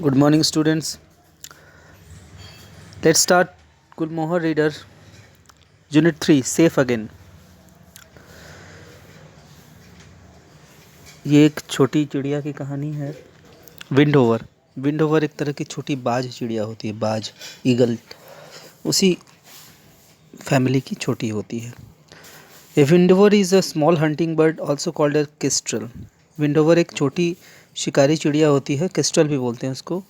Good morning, students. Let's start Gulmohar Reader, Unit 3, Safe Again. ये एक छोटी चिड़िया की कहानी है। विंडोवर। विंडोवर एक तरह की छोटी बाज चिड़िया होती है, बाज, ईगल, उसी फैमिली की छोटी होती है। A windhover is a small hunting bird also called a kestrel. Windhover एक छोटी शिकारी चिड़िया होती है, केस्ट्रल भी बोलते हैं उसको।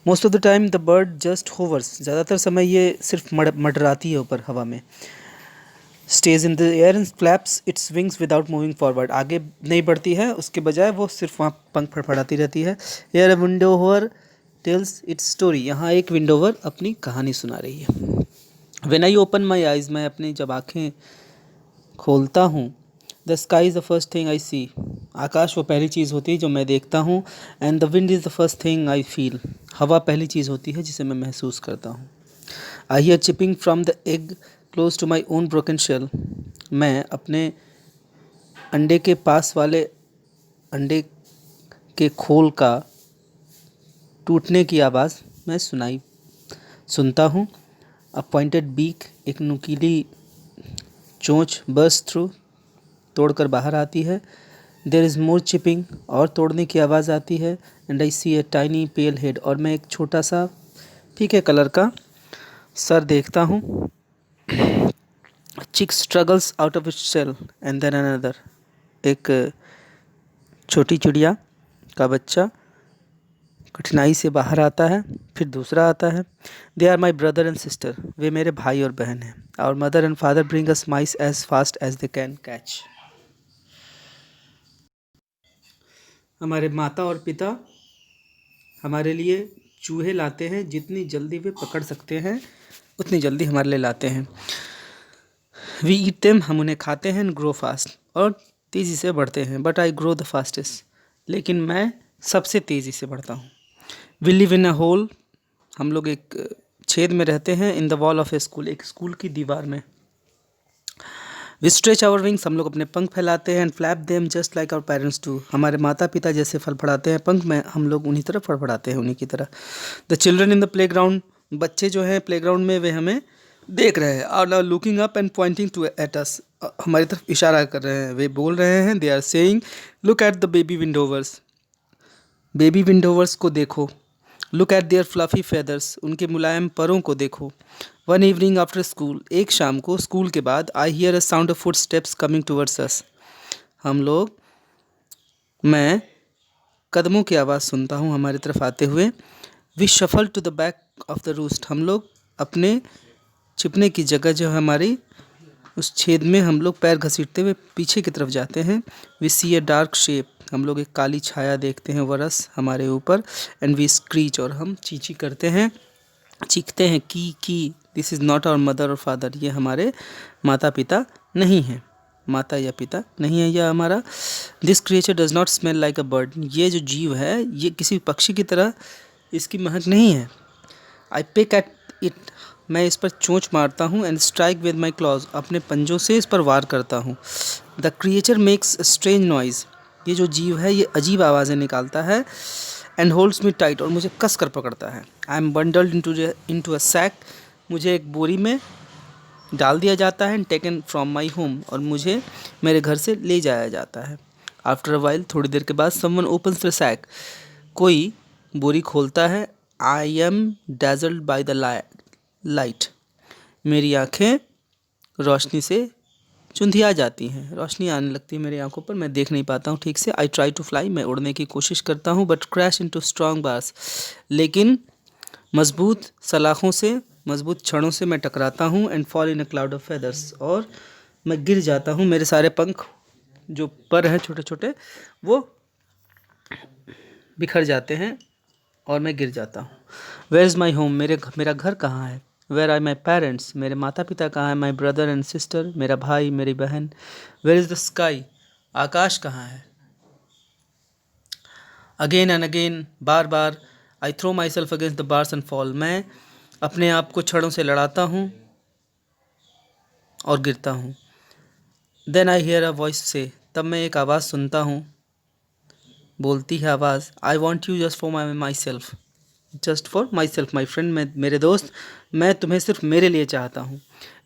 Most of the time the bird just hovers. ज़्यादातर समय ये सिर्फ मंडराती है ऊपर हवा में। Stage in the air and flaps its wings without moving forward. आगे नहीं बढ़ती है, उसके बजाय वो सिर्फ वहाँ पंख फड़फड़ाती रहती है। एयर विंडोवर टेल्स इट्स स्टोरी। यहाँ एक विंडोवर अपनी कहानी सुना रही है। When I open my eyes, मैं अपनी जब आँखें खोलता हूँ, the sky is the first thing I see. आकाश वो पहली चीज़ होती है जो मैं देखता हूँ। And the wind is the first thing I feel. हवा पहली चीज़ होती है जिसे मैं महसूस करता हूँ। I hear chipping from the egg close to my own broken shell. मैं अपने अंडे के पास वाले अंडे के खोल का टूटने की आवाज़ मैं सुनता हूँ। अ पॉइंटेड बीक, एक नुकीली चोंच, बर्स्ट थ्रू, तोड़कर बाहर आती है। देयर इज़ मोर चिपिंग, और तोड़ने की आवाज़ आती है। And I see a tiny pale head, और मैं एक छोटा सा फीके कलर का सर देखता हूँ। Chick struggles out of its shell and then another. एक छोटी चिड़िया का बच्चा कठिनाई से बाहर आता है, फिर दूसरा आता है। They are my brother and sister, वे मेरे भाई और बहन हैं। Our mother and father bring us mice as fast as they can catch. हमारे माता और पिता हमारे लिए चूहे लाते हैं, जितनी जल्दी वे पकड़ सकते हैं उतनी जल्दी हमारे लिए लाते हैं। वी ईट देम, हम उन्हें खाते हैं। एंड ग्रो फास्ट, और तेज़ी से बढ़ते हैं। But I grow the fastest, लेकिन मैं सबसे तेज़ी से बढ़ता हूँ। We live in a hole, हम लोग एक छेद में रहते हैं। In the wall of a school, एक स्कूल की दीवार में। वी स्ट्रेच आवर विंग्स, हम लोग अपने पंख फैलाते हैं। And flap them just like our parents do, हमारे माता पिता जैसे फड़फड़ाते हैं पंख में, हम लोग उन्हीं तरह फड़फड़ाते हैं, उन्हीं की तरह। The children in the play ground, बच्चे जो हैं प्ले ग्राउंड में, वे हमें देख रहे हैं। और looking up and pointing to at us, हमारी तरफ इशारा कर रहे हैं, वे बोल रहे हैं। They are saying look at the baby windhovers, baby windhovers को देखो। Look at their fluffy feathers, उनके मुलायम परों को देखो। वन इवनिंग आफ्टर स्कूल, एक शाम को स्कूल के बाद, आई hear a sound of foot steps coming towards us, मैं कदमों की आवाज़ सुनता हूँ हमारी तरफ आते हुए। We shuffle to the back of the roost, हम लोग अपने छिपने की जगह जो है हमारी, उस छेद में हम लोग पैर घसीटते हुए पीछे की तरफ जाते हैं। We see a dark shape, हम लोग एक काली छाया देखते हैं वरस हमारे ऊपर। एंड वी स्क्रीच, और हम चींची करते हैं, चीखते हैं की this is not our mother और फादर, ये हमारे माता पिता नहीं हैं, माता या पिता नहीं है यह हमारा। This creature does not smell like a bird, ये जो जीव है ये किसी पक्षी की तरह इसकी महक नहीं है। आई पिक एट इट, मैं इस पर चोंच मारता हूँ। And strike with my clause, अपने पंजों से इस पर वार करता हूँ। The creature makes strange noise, ये जो जीव है ये अजीब आवाज़ें निकालता है। एंड होल्ड्स मी टाइट, और मुझे कस कर पकड़ता है। I am bundled into a sack, मुझे एक बोरी में डाल दिया जाता है। And taken from my home, और मुझे मेरे घर से ले जाया जाता है। आफ्टर अ वाइल, थोड़ी देर के बाद, समवन ओपन्स द सैक, कोई बोरी खोलता है। I M dazzled by the light, मेरी आँखें रोशनी से चुंधिया जाती हैं, रोशनी आने लगती है मेरी आंखों पर, मैं देख नहीं पाता हूँ ठीक से। आई ट्राई टू फ्लाई, मैं उड़ने की कोशिश करता हूँ। But crash into strong bars, लेकिन मजबूत सलाखों से, मजबूत छड़ों से मैं टकराता हूँ। And fall in a cloud of feathers, और मैं गिर जाता हूँ। मेरे सारे पंख जो पर हैं छोटे छोटे, वो बिखर जाते हैं और मैं गिर जाता हूँ। वेयर इज़ माई होम, मेरा घर कहाँ है। वेयर आर माई पेरेंट्स, मेरे माता पिता कहाँ हैं। माई ब्रदर एंड सिस्टर, मेरा भाई मेरी बहन। वेयर इज़ द स्काई, आकाश कहाँ है। अगेन एंड अगेन, बार बार, I throw myself against the bars and fall, मैं अपने आप को छड़ों से लड़ाता हूँ और गिरता हूँ। Then I hear a voice say, तब मैं एक आवाज़ सुनता हूँ, बोलती है आवाज़, I want you just for my self, just for my self my friend, मैं मेरे दोस्त, मैं तुम्हें सिर्फ मेरे लिए चाहता हूँ।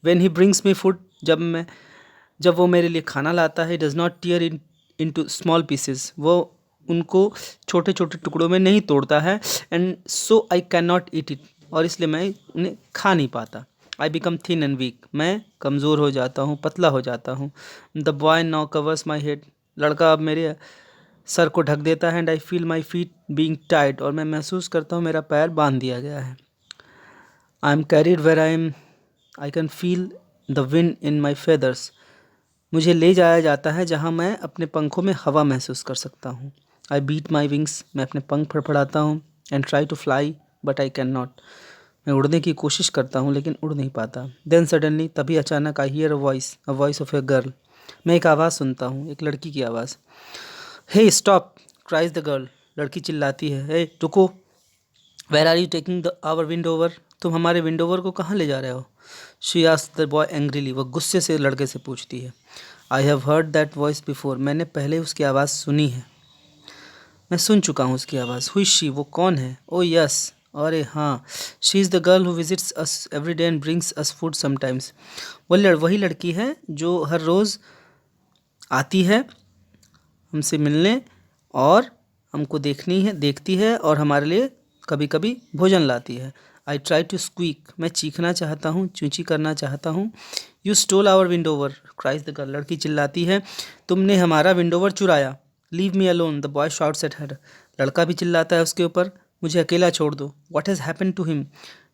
When he brings me food, जब वो मेरे लिए खाना लाता है, does not tear in to small pieces, वो उनको छोटे छोटे टुकड़ों में नहीं तोड़ता है। And so I can not eat it, और इसलिए मैं उन्हें खा नहीं पाता। I become thin and weak, मैं कमज़ोर हो जाता हूँ, पतला हो जाता हूँ। The boy now covers my head, लड़का अब मेरे सर को ढक देता है। And I feel my feet being tight, और मैं महसूस करता हूँ मेरा पैर बांध दिया गया है। I am carried where I can feel the wind in my feathers, मुझे ले जाया जाता है जहाँ मैं अपने पंखों में हवा महसूस कर सकता हूँ। आई बीट माई विंग्स, मैं अपने पंख फड़फड़ाता हूँ। And try to fly but I can not, मैं उड़ने की कोशिश करता हूँ लेकिन उड़ नहीं पाता। देन सडनली, तभी अचानक, I hear a voice of a girl, मैं एक आवाज़ सुनता हूँ, एक लड़की की आवाज़। Hey stop, cries the girl, लड़की चिल्लाती है। हे रुको, where are you taking the our windhover, तुम हमारे विंड ओवर को कहाँ ले जा रहे हो। She asked the boy angrily, वह गुस्से से लड़के से पूछती है। I have heard that voice before, मैंने पहले उसकी आवाज़ सुनी है, मैं सुन चुका हूँ उसकी आवाज़। हुई शी, वो कौन है। ओ यस, अरे हाँ, she is the girl who visits us every day and brings us food sometimes, वही लड़की है जो हर रोज़ आती है हमसे मिलने, और हमको देखती है और हमारे लिए कभी कभी भोजन लाती है। आई ट्राई टू स्क्वीक, मैं चीखना चाहता हूँ, चूंची करना चाहता हूँ। यू स्टोल आवर विंडोवर, क्राइज द गर्ल, लड़की चिल्लाती है, तुमने हमारा विंडोवर चुराया। Leave me alone, the boy shots at her, लड़का भी चिल्लाता है उसके ऊपर, मुझे अकेला छोड़ दो। What has happen to him,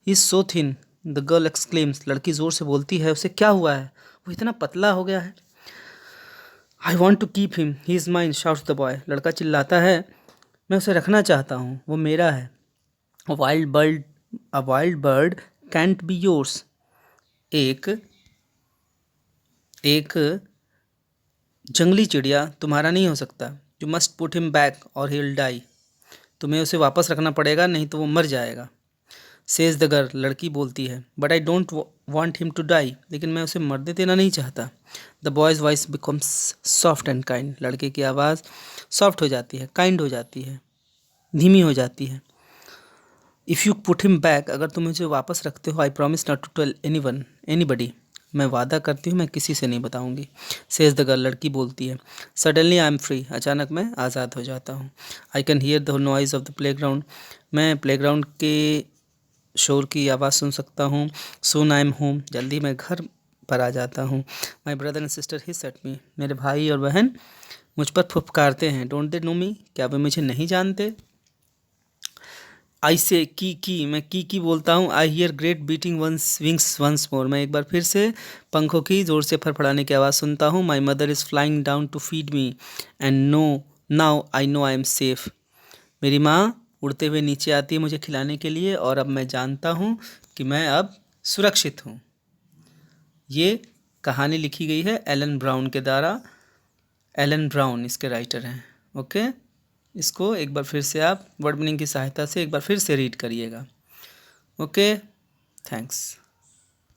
he is so thin, the girl exclaims, लड़की ज़ोर से बोलती है, उसे क्या हुआ है, वो इतना पतला हो गया है। I want to keep him, he is mine, shouts the boy, लड़का चिल्लाता है, मैं उसे रखना चाहता हूँ, वो मेरा है। A wild bird can't be yours, एक एक जंगली चिड़िया तुम्हारा नहीं हो सकता। You must put him back और ही विल डाई, तुम्हें उसे वापस रखना पड़ेगा, नहीं तो वो मर जाएगा। सेज द गर्ल, लड़की बोलती है, but I don't want him to die, लेकिन मैं उसे मरने देना नहीं चाहता। The boy's voice becomes soft and kind, लड़के की आवाज़ सॉफ्ट हो जाती है, काइंड हो जाती है, धीमी हो जाती है। If you put him back, अगर तुम उसे वापस रखते हो, I promise not to tell anybody, मैं वादा करती हूँ मैं किसी से नहीं बताऊँगी। सेज द गर्ल, लड़की बोलती है। सडनली आई एम फ्री, अचानक मैं आज़ाद हो जाता हूँ। I can hear the noise of the playground, मैं प्लेग्राउंड के शोर की आवाज़ सुन सकता हूँ। सून आई एम होम, जल्दी मैं घर पर आ जाता हूँ। माई brother and sister his at me, मेरे भाई और बहन मुझ पर फुफकारते हैं। डोंट दे नो मी, क्या वे मुझे नहीं जानते। आई से की, मैं की बोलता हूँ। I hear great beating wings once more, मैं एक बार फिर से पंखों की ज़ोर से फड़फड़ाने की आवाज़ सुनता हूँ। My mother is flying down to feed me and now I know I am safe, मेरी माँ उड़ते हुए नीचे आती है मुझे खिलाने के लिए, और अब मैं जानता हूँ कि मैं अब सुरक्षित हूँ। ये कहानी लिखी गई है एलन ब्राउन के द्वारा। एलन ब्राउन इसके राइटर हैं। ओके, इसको एक बार फिर से आप वर्ड मीनिंग की सहायता से एक बार फिर से रीड करिएगा। Okay, thanks.